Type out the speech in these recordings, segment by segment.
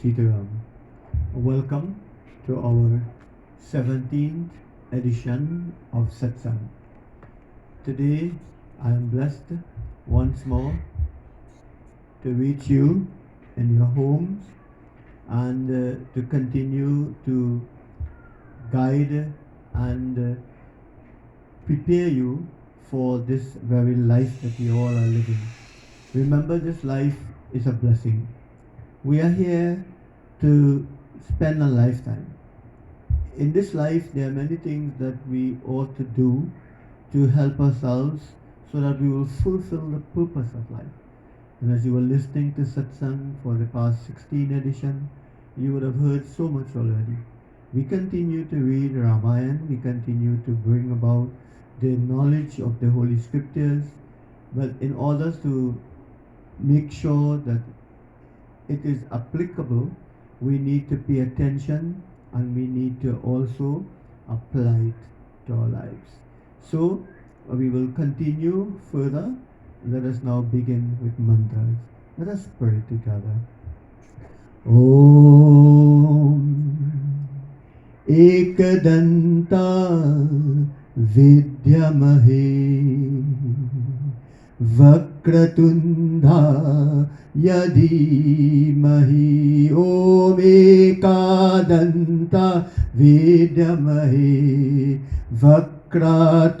Sitaram. Welcome to our 17th edition of Satsang. Today I am blessed once more to reach you in your homes and to continue to guide and prepare you for this very life that we all are living. Remember, this life is a blessing. We are here to spend a lifetime. In this life, there are many things that we ought to do to help ourselves so that we will fulfill the purpose of life. And as you were listening to Satsang for the past 16 edition, you would have heard so much already. We continue to read Ramayana, we continue to bring about the knowledge of the Holy Scriptures, but in order to make sure that it is applicable, we need to pay attention and we need to also apply it to our lives. So we will continue further. Let us now begin with mantras. Let us pray together. Om Ekadanta Vidyamahe Vakratunda Yadhimahi Om Ekadanta Vidyamahe Vakratunda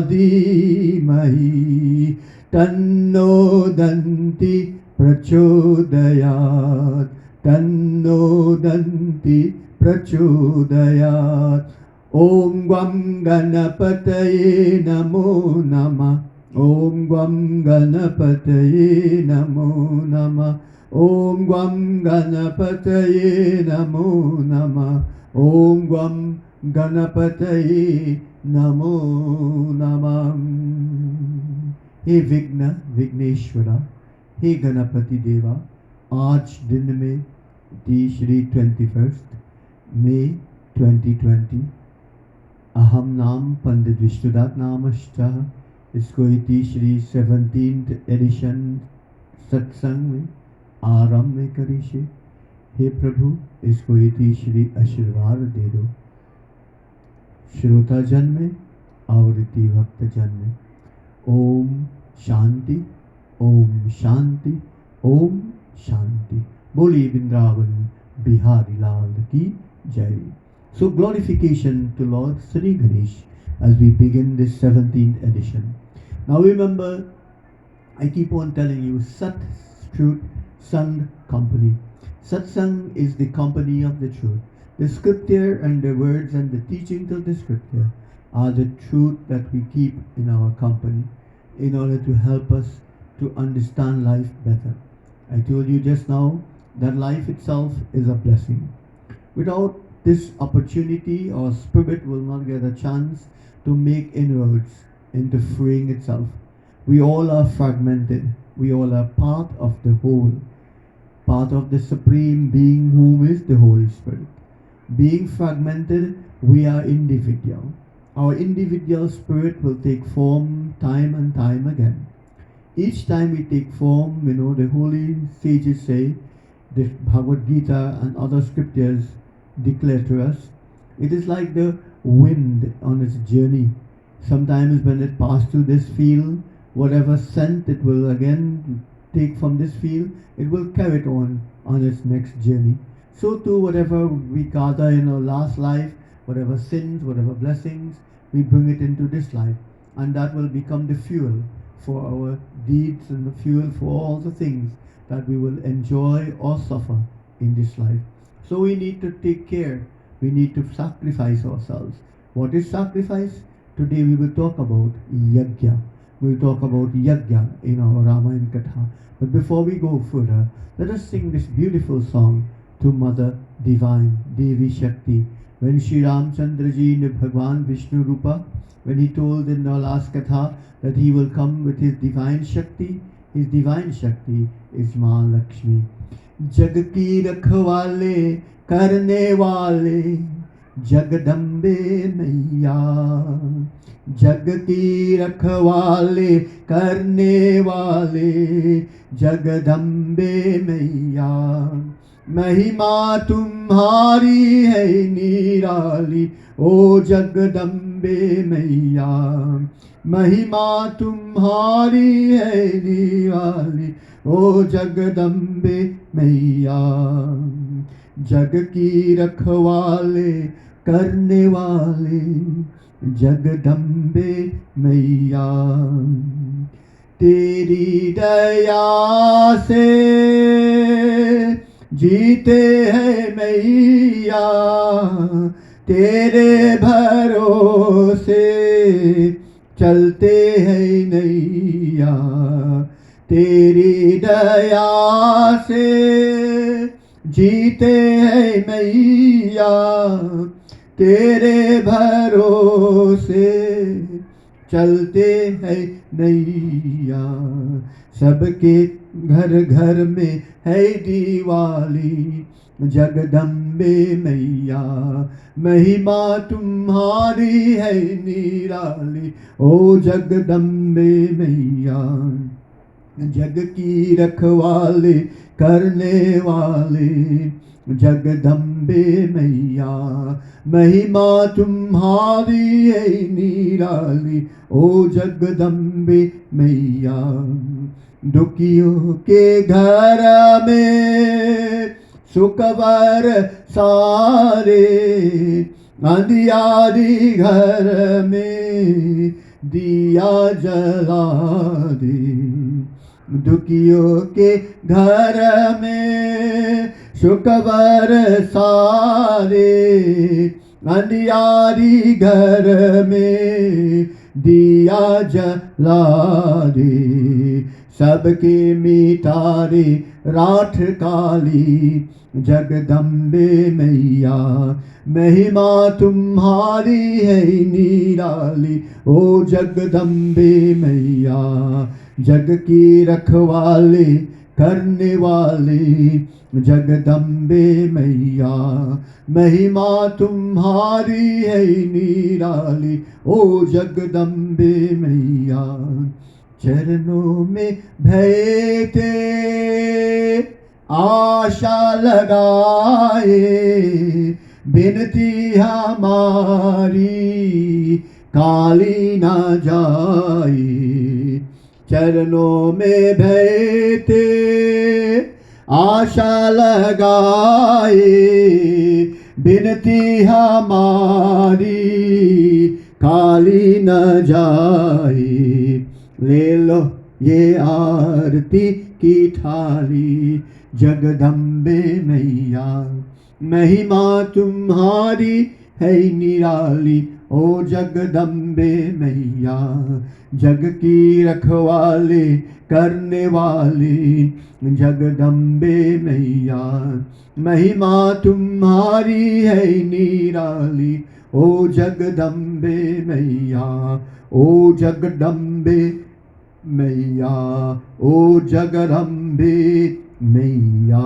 Dhimahi Tanno Danti Prachodayat Tanno Danti Prachodayat Om Gwam Ganapataye Namo Namah Om Gwam Ganapataye Namo Namah Om Gwam Ganapataye Namo Namah Om Gwam Ganapataye Namo Namah. हे विघ्न विघ्नेश्वरा, हे गणपति देवा, आज दिन में तीसरी 21 मई 2020 अहम नाम पंडित विष्णुदास नामश्च इसको तीसरी 17th एडिशन सत्संग में आरंभ में करीशे। हे प्रभु, इसको तीसरी आशीर्वाद दे दो श्रोता जन में और भक्त जन में। ओम शांति, ओम शांति, ओम शांति। बोलिए वृंदावन बिहारी लाल की जय। So glorification to Lord Sri Ganesh as we begin this 17th edition. Now remember, I keep on telling you, Sat, truth, Sang, company. Satsang is the company of the truth. The scripture and the words and the teachings of the scripture are the truth that we keep in our company in order to help us to understand life better. I told you just now that life itself is a blessing. Without this opportunity, our spirit will not get a chance to make inroads into freeing itself. We all are fragmented. We all are part of the whole, part of the Supreme Being whom is the Holy Spirit. Being fragmented, we are individual. Our individual spirit will take form time and time again. Each time we take form, the holy sages say, the Bhagavad Gita and other scriptures declare to us, it is like the wind on its journey. Sometimes when it passes through this field, whatever scent it will again take from this field, it will carry it on its next journey. So too, whatever we gather in our last life, whatever sins, whatever blessings, we bring it into this life, and that will become the fuel for our deeds and the fuel for all the things that we will enjoy or suffer in this life. So we need to take care. We need to sacrifice ourselves. What is sacrifice? Today we will talk about yajna. We will talk about yajna in our Ramayana Katha. But before we go further, let us sing this beautiful song to Mother Divine, Devi Shakti. When Sri Ramchandra Ji, Bhagwan Vishnu Rupa, when he told in the last Katha that he will come with his divine Shakti is Ma Lakshmi. जग की रखवाले करने वाले जगदम्बे मैया, जग की रखवाले करने वाले जगदम्बे मैया, महिमा तुम्हारी है निराली, ओ जगदम्बे मैया। महिमा तुम्हारी है निराली, ओ जगदम्बे मैया। जग की रखवाले करने वाले जगदम्बे मैया। तेरी दया से जीते हैं मैया, तेरे भरोसे चलते हैं नैया। तेरी दया से जीते हैं मैया, तेरे भरोसे चलते हैं नैया। सबके घर घर में है दिवाली, जगदम्बे मैया। महिमा तुम्हारी है निराली, ओ जगदम्बे मैया। जग की रखवाले करने वाले जगदम्बे मैया। महिमा तुम्हारी है निराली, ओ जगदम्बे मैया। दुखियों के घर में सुखबर सारे, अंधियारी घर में दिया जला दे। दुखियों के घर में सुखबर सारे, अंधियारी घर में दिया जला दे। सबके मिटारे राठ काली, जगदम्बे मैया। महिमा तुम्हारी है निराली, ओ जगदम्बे मैया। जग की रखवाले करने वाले जगदम्बे मैया। महिमा तुम्हारी है निराली, ओ जगदम्बे मैया। चरणों में भयते आशा लगाए, बिनती हमारी काली ना जाए। चरणों में भयते आशा लगाए, बिनती हमारी काली न जाए। ले लो ये आरती की थाली, जगदम्बे मैया। महिमा तुम्हारी है निराली, ओ जगदम्बे मैया। जग की रखवाले करने वाली जगदम्बे मैया। महिमा तुम्हारी है निराली, ओ जगदम्बे मैया। ओ जगदम्बे मैया, ओ जगदम्बे मैया।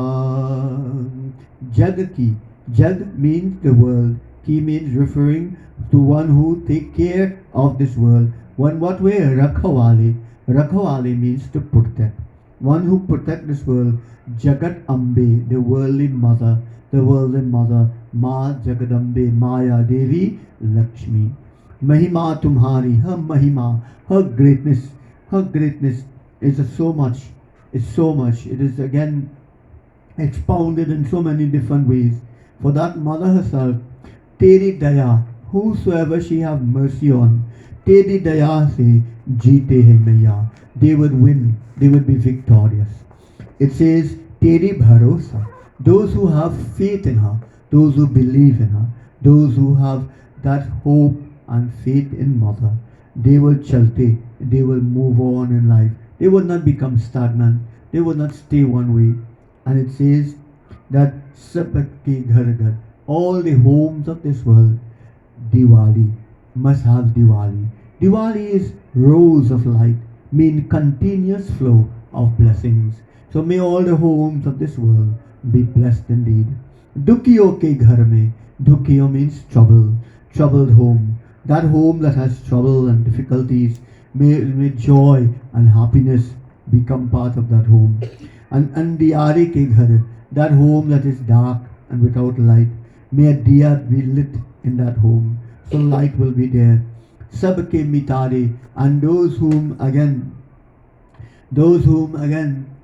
जग की, जग means the world, ki means referring to one who take care of this world. One what way? Rakhawali. Rakhawali means to protect. One who protect this world. Jagat Ambe, the worldly mother, the worldly mother. Ma Jagadambe, Maya Devi, Lakshmi. Mahima Tumhari, her Mahima, her greatness is so much. Is so much. It is again expounded in so many different ways. For that mother herself, Teri Daya, whosoever she have mercy on, Teri Daya se jeete hai maiya. They would win, they would be victorious. It says, Teri Bharosa, those who have faith in her, those who believe in her, those who have that hope and faith in mother, they will chalte, they will move on in life. They will not become stagnant, they will not stay one way. And it says that sabke ghar ghar, all the homes of this world, Diwali, must have Diwali. Diwali is rose of light, mean continuous flow of blessings. So may all the homes of this world be blessed indeed. Dukhiyo ke ghar mein, Dukhiyo means trouble, troubled home. That home that has trouble and difficulties, may joy and happiness become part of that home. And Andiyari ke ghar, that home that is dark and without light, may a diya be lit in that home, so light will be there. Sabke mitare, and those whom again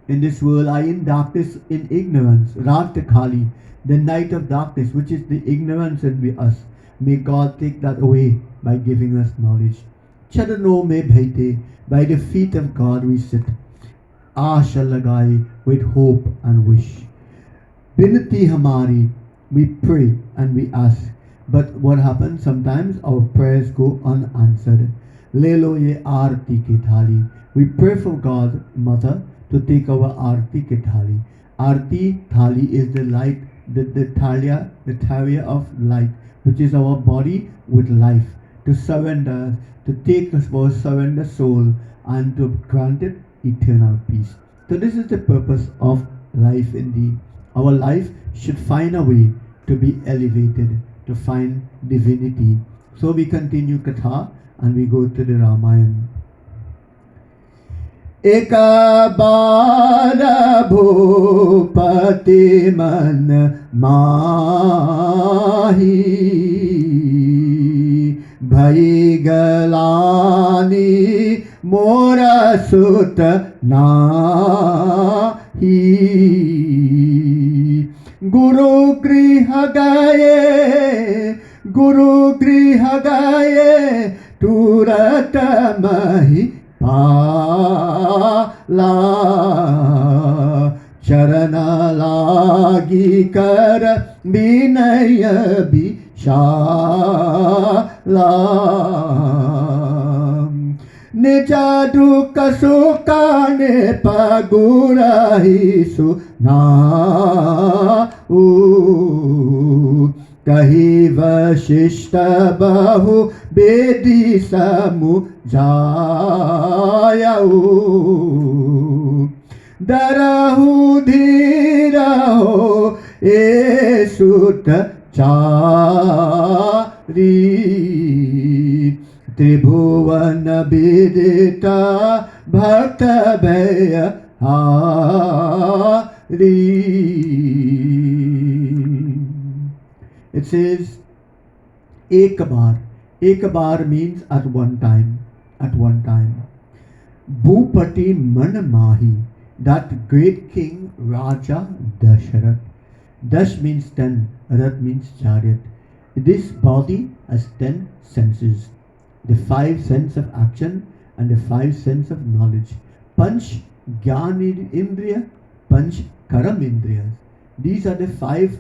in this world are in darkness, in ignorance, Rat Khali, the night of darkness, which is the ignorance in us. May God take that away by giving us knowledge. Charano me bhaite, by the feet of God we sit. Asha lagai, with hope and wish. Binati hamari, we pray and we ask. But what happens? Sometimes our prayers go unanswered. Lelo ye aarti ki thali. We pray for God, Mother, to take our aarti ki thali. Aarti thali is the light, the thalia of light, which is our body with life, to surrender, to take us for surrender soul, and to grant it eternal peace. So this is the purpose of life indeed. Our life should find a way to be elevated, to find divinity. So we continue Katha and we go to the Ramayana. एक बार भूपति मन माही भई गलानी मोर सुत नाही गुरु गृह गए तुरत मही पाला चरण लागी कर विनय विशाला निज दुख सुकाने पगुरहि सुनाऊ कही वशिष्ठ बहु बेदी समुझायऊ डरहु धीरहो ए सुत चारी त्रिभुवन विदिता भक्त भय हारी. It says ek baar. Ek baar means at one time. At one time. Bhupati man mahi. That great king Raja Dasharath. Dash means 10. Rath means chariot. This body has 10 senses. The 5 sense of action and the 5 sense of knowledge. Panch Gyan Indriya, Panch Karam Indriyas. These are the 5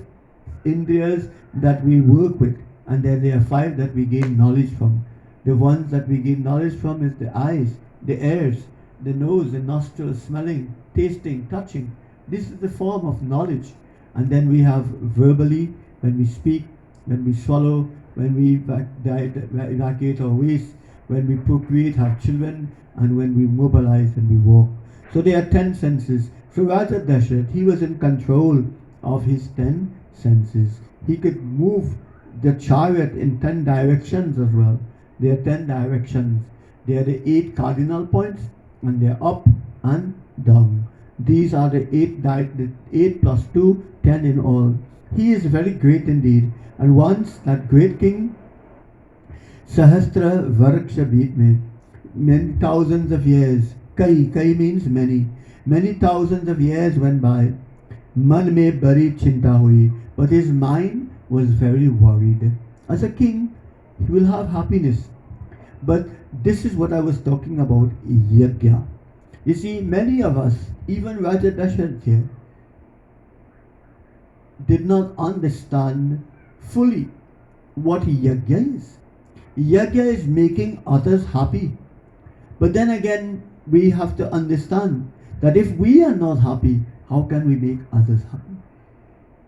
Indriyas that we work with, and then there are 5 that we gain knowledge from. The ones that we gain knowledge from is the eyes, the ears, the nose, the nostrils, smelling, tasting, touching. This is the form of knowledge. And then we have verbally, when we speak, when we swallow, when we evacuate our waste, when we procreate, have children, and when we mobilize and we walk. So there are 10 senses. So Raja Dasharath, he was in control of his 10 senses. He could move the chariot in 10 directions as well. There are 10 directions. There are the 8 cardinal points, and they are up and down. These are the 8 plus 2, 10 in all. He is very great indeed. And once that great king, Sahasra Varksha beat me, many thousands of years, Kai means many thousands of years went by. Man mein bari chinta hui, but his mind was very worried. As a king, he will have happiness. But this is what I was talking about, yajna. You see, many of us, even Raja Dasharath here, did not understand fully what yajna is. Yajna is making others happy. But then again, we have to understand that if we are not happy, how can we make others happy?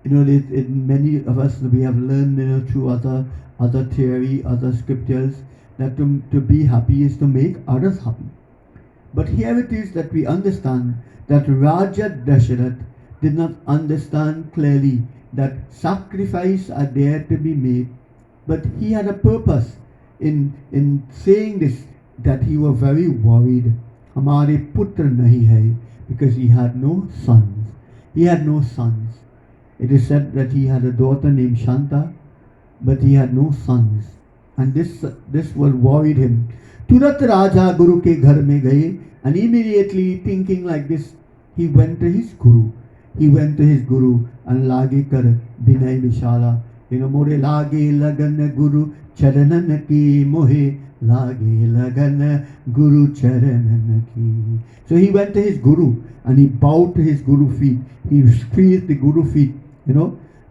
Many of us, we have learned through other theory, other scriptures, that to be happy is to make others happy. But here it is that we understand that Raja Dasharath did not understand clearly that sacrifice are there to be made. But he had a purpose in saying this, that he was very worried. Hamare putra nahi hai, because he had no sons. He had no sons. It is said that he had a daughter named Shanta, but he had no sons. And this was worried him. तुरंत राजा गुरु के घर में गए, and immediately thinking like this, he went to his guru. He went to his guru and लागे कर विनय विशाला. मोरे लागे लगन गुरु चरणन की, मोहे लागे लगन guru charanana ki. So he went to his guru and he bowed to his guru feet. He squeezed the guru feet.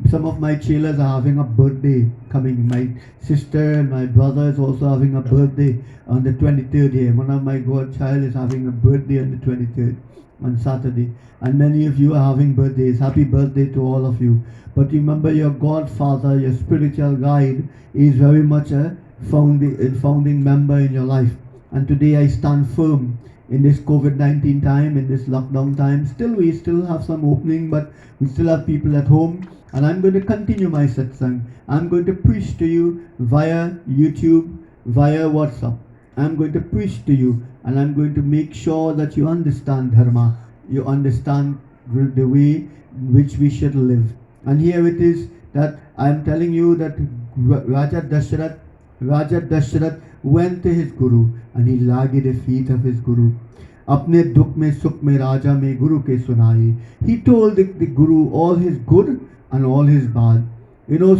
Some of my chelas are having a birthday coming. My sister and my brother is also having a birthday on the 23rd here. One of my godchild is having a birthday on the 23rd, on Saturday. And many of you are having birthdays. Happy birthday to all of you. But remember, your godfather, your spiritual guide, is very much a founding member in your life. And today I stand firm in this COVID-19 time, in this lockdown time. We still have some opening, but we still have people at home. And I'm going to continue my satsang. I'm going to preach to you via YouTube, via WhatsApp. I'm going to preach to you, and I'm going to make sure that you understand Dharma. You understand the way in which we should live. And here it is that I'm telling you that Raja Dashrath went to his guru and he laid the feet of his guru. अपने दुख में सुख में राजा में गुरु के सुनाई. He told the guru all his good and all his bad.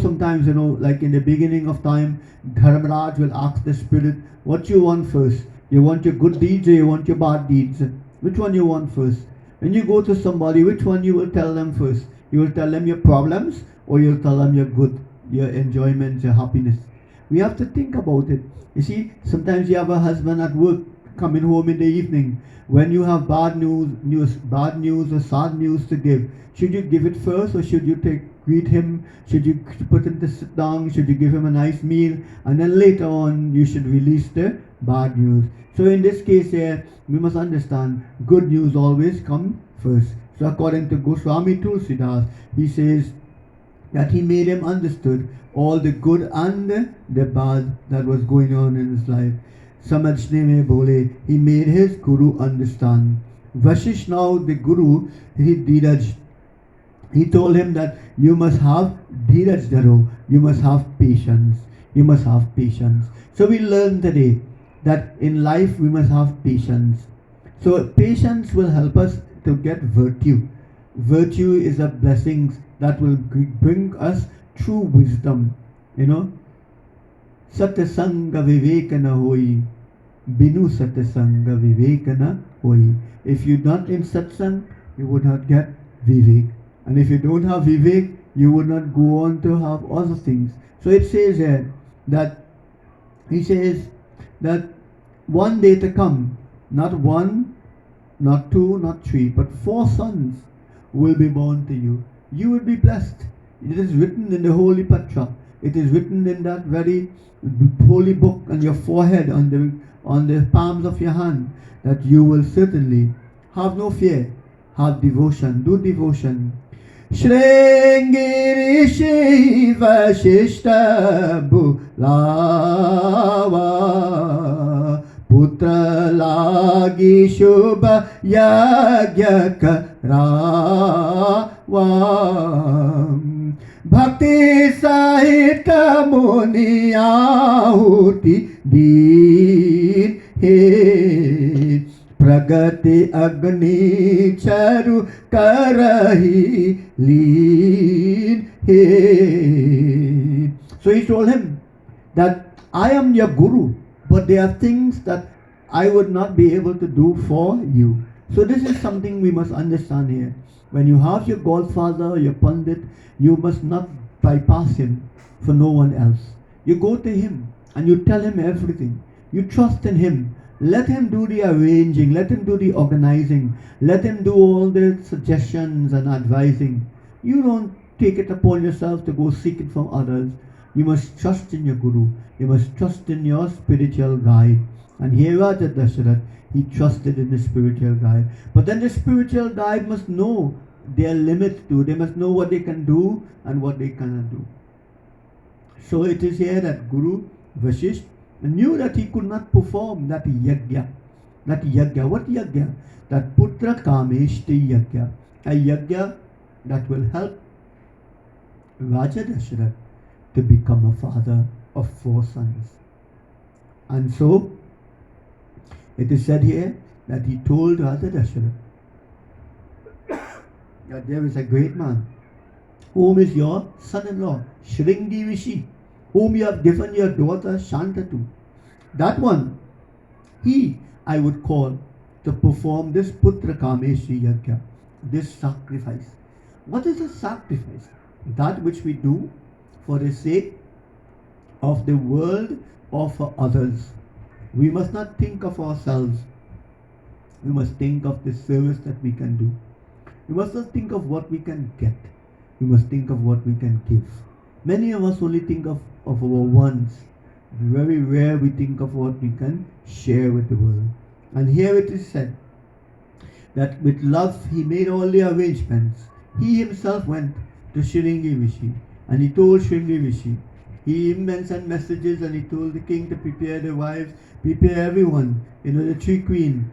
Sometimes, like in the beginning of time, Dharmaraj will ask the spirit, what you want first? You want your good deeds or you want your bad deeds? Which one you want first? When you go to somebody, which one you will tell them first? You will tell them your problems or you'll tell them your good, your enjoyment, your happiness. We have to think about it. You see, sometimes you have a husband at work coming home in the evening. When you have bad news or sad news to give, should you give it first or should you greet him? Should you put him to sit down? Should you give him a nice meal? And then later on, you should release the bad news. So in this case here, we must understand good news always comes first. So according to Goswami Tulsidas, he says that he made him understood all the good and the bad that was going on in his life. Samajhne mein bole, he made his guru understand. Vashish, now the guru, he told him that you must have dheeraj dharo, you must have patience, you must have patience. So we learn today that in life we must have patience. So patience will help us to get virtue. Virtue is a blessing that will bring us true wisdom. Satsanga vivekana hoi, binu satsanga vivekana hoi. If you're not in satsang, you would not get vivek. And if you don't have vivek, you would not go on to have other things. So it says here that, he says that one day to come, not one, not two, not three, but 4 sons will be born to you. You will be blessed. It is written in the Holy Patra. It is written in that very holy book on your forehead, on the palms of your hand, that you will certainly have no fear, have devotion, do devotion. Shrengiri Shiva Shishta Bhulava Putra Lagi Shubha Yagya Karavam Bhakti Sahita Muni Ahuti Deen He Pragati Agni Charu Karahi Leen He. So he told him that I am your guru, but there are things that I would not be able to do for you. So this is something we must understand here. When you have your godfather, your pandit, you must not bypass him for no one else. You go to him and you tell him everything. You trust in him. Let him do the arranging, let him do the organizing, let him do all the suggestions and advising. You don't take it upon yourself to go seek it from others. You must trust in your guru. You must trust in your spiritual guide. And here Raja Dashrath, he trusted in the spiritual guide. But then the spiritual guide must know their limits too. They must know what they can do and what they cannot do. So it is here that Guru Vashisht knew that he could not perform that yajna. That yajna. What yajna? That putra kameshti yajna. A yajna that will help Raja Dasharath to become a father of 4 sons. And so, it is said here that he told Raja Dasharath that there is a great man, whom is your son-in-law, Shringi Rishi, whom you have given your daughter Shantatu. That one, he I would call to perform this Putra Kameshi Yajna, this sacrifice. What is a sacrifice? That which we do for the sake of the world or for others. We must not think of ourselves. We must think of the service that we can do. We must not think of what we can get. We must think of what we can give. Many of us only think of our wants. Very rare we think of what we can share with the world. And here it is said that with love he made all the arrangements. He himself went to Shringi Rishi and he told Shringi Rishi, he even sent messages and he told the king to prepare the wives, prepare everyone, the 3 queens,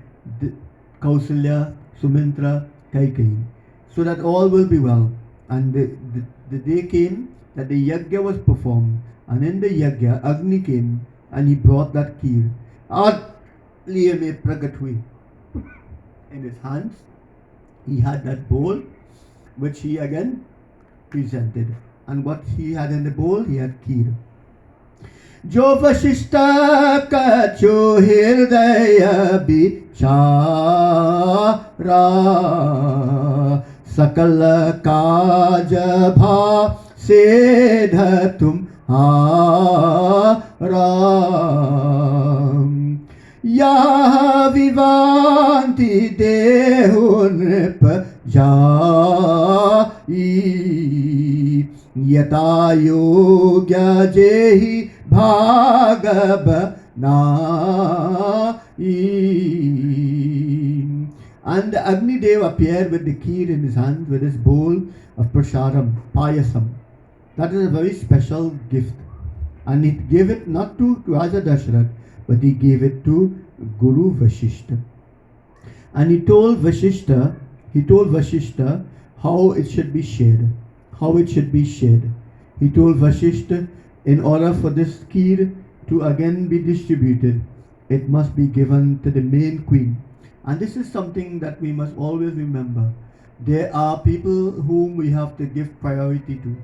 Kausalya, Sumintra, Kaikeyi, so that all will be well. And the day came that the yajna was performed, and in the yajna, Agni came and he brought that kheer. Liye mein pragat hui. In his hands, he had that bowl, which he again presented. And what he had in the bowl, he had kheer. Jo Vashishta ka jo hirdaya bichara sakal kaj bha sedha tumhara ya vivanti dehun pajai yata yogya jehi bhagab nai. And the Agni Dev appeared with the kheer in his hand, with his bowl of prasadam, payasam. That is a very special gift. And he gave it not to Raja Dasharath, but he gave it to Guru Vashishta. And he told Vashishta how it should be shared. How it should be shared. He told Vashishta, in order for this kheer to again be distributed, it must be given to the main queen. And this is something that we must always remember. There are people whom we have to give priority to.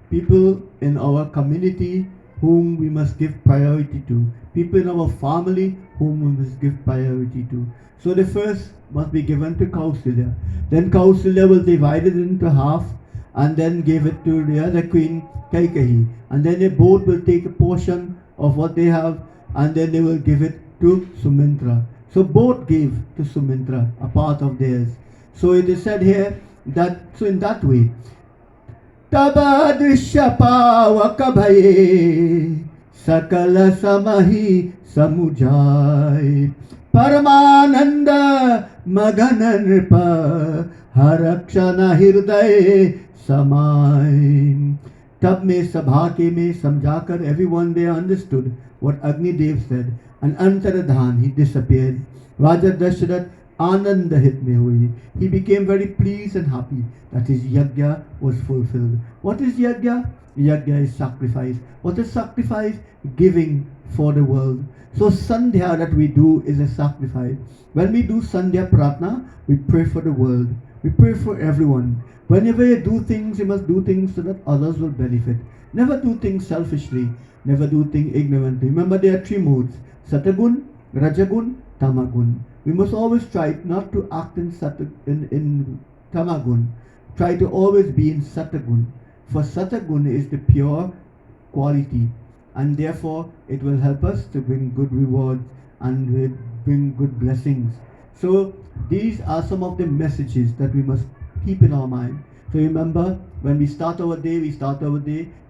People in our community whom we must give priority to. People in our family whom we must give priority to. So the first must be given to Kausalya. Then Kausalya will divide it into half and then give it to the other queen, Kaikeyi. And then they both will take a portion of what they have and then they will give it to Sumintra. So both gave to Sumintra a part of theirs. So it is said here that, so in that way, Taba Drisha Pavaka Bhaye Sakala Samahi Samujai Paramananda Magananripa Harakshana Hirday Samai. तब में सभा के में समझाकर everyone there understood what Agni Dev said, and Antaradhan, he disappeared. Raja Dasharath Anandahit mein hui. He became very pleased and happy that his yajna was fulfilled. What is yajna? Yajna is sacrifice. What is sacrifice? Giving for the world. So Sandhya that we do is a sacrifice. When we do Sandhya Pratna, we pray for the world. We pray for everyone. Whenever you do things, you must do things so that others will benefit. Never do things selfishly. Never do things ignorantly. Remember, there are 3 modes: Satagun, Rajagun, Tamagun. We must always try not to act in Tamagun. Try to always be in Satagun. For Satagun is the pure quality, and therefore it will help us to bring good rewards and bring good blessings. So these are some of the messages that we must keep in our mind. So remember, when we start our day,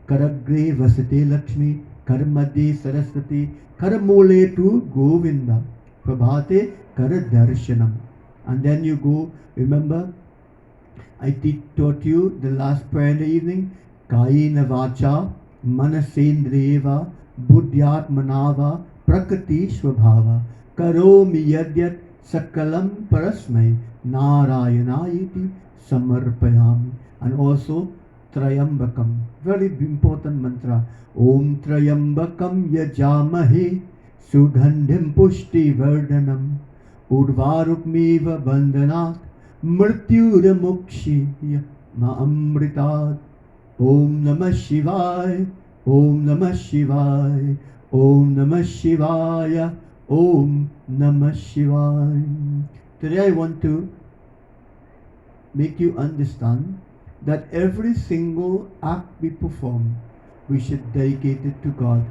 Karagre Vasate Lakshmi, Karamadde Saraswati, Karamole to Govinda, Prabhate Karadarshanam. And then you go, remember, I taught you the last prayer in the evening, Kayena Vacha, Manasendreva, Buddhyat Manava, Prakriti Swabhava, Karomi Yadyat Sakalam Parasmai, Narayanayiti Samarpayami. And also Trayambakam. Very important mantra. Om Trayambakam Yajamahe Sugandhim Pushti Vardhanam Urvarukmiva Bandhanat Mrityuramukshi Amritat. Om Namah Shivaya. Om Namah Shivaya. Om Namah Shivaya. Om Namah Shivaya. Today I want to make you understand that every single act we perform, we should dedicate it to God.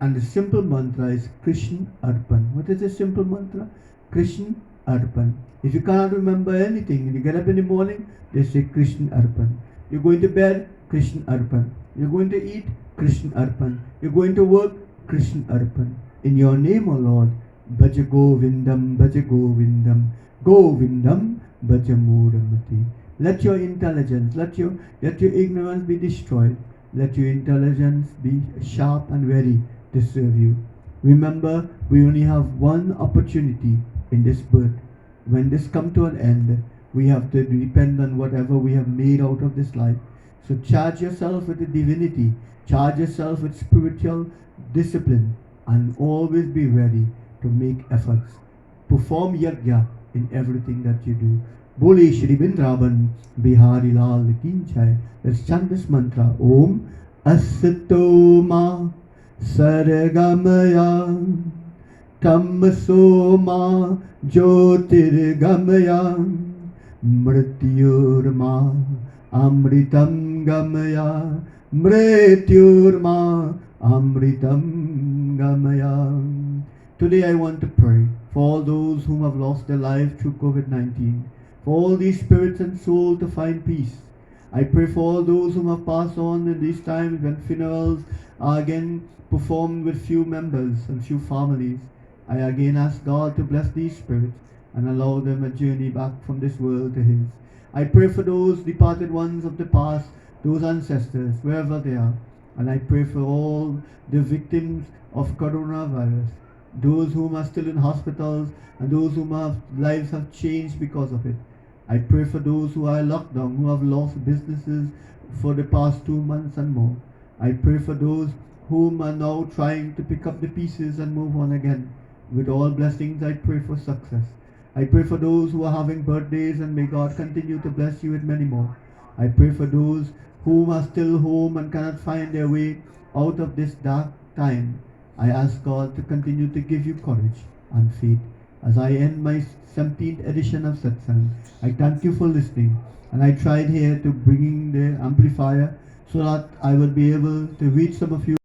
And the simple mantra is Krishna Arpan. What is the simple mantra? Krishna Arpan. If you cannot remember anything, when you get up in the morning, they say Krishna Arpan. You're going to bed, Krishna Arpan. You're going to eat, Krishna Arpan. You're going to work, Krishna Arpan. In your name, O Lord, Bhaja Govindam, Bhaja Govindam, Govindam, Bhaja Mudamati. Let your intelligence, let your ignorance be destroyed. Let your intelligence be sharp and ready to serve you. Remember, we only have one opportunity in this birth. When this comes to an end, we have to depend on whatever we have made out of this life. So charge yourself with the divinity, charge yourself with spiritual discipline, and always be ready to make efforts. Perform yajna in everything that you do. Bole Shri Vrindavan Bihari Lal Ki Jai. Let's chant this mantra. Om Asatoma Sargamaya Tamasoma Jyotirgamaya Mrityurma Amritam Gamaya Mrityurma Amritam Gamaya. Today I want to pray for all those whom have lost their lives through COVID-19, for all these spirits and souls to find peace. I pray for all those whom have passed on in these times when funerals are again performed with few members and few families. I again ask God to bless these spirits and allow them a journey back from this world to His. I pray for those departed ones of the past, those ancestors, wherever they are. And I pray for all the victims of coronavirus, those whom are still in hospitals and those whom have lives have changed because of it. I pray for those who are locked down, who have lost businesses for the past 2 months and more. I pray for those whom are now trying to pick up the pieces and move on again. With all blessings, I pray for success. I pray for those who are having birthdays, and may God continue to bless you with many more. I pray for those whom are still home and cannot find their way out of this dark time. I ask God to continue to give you courage and faith. As I end my 17th edition of Satsang, I thank you for listening, and I tried here to bring the amplifier so that I will be able to reach some of you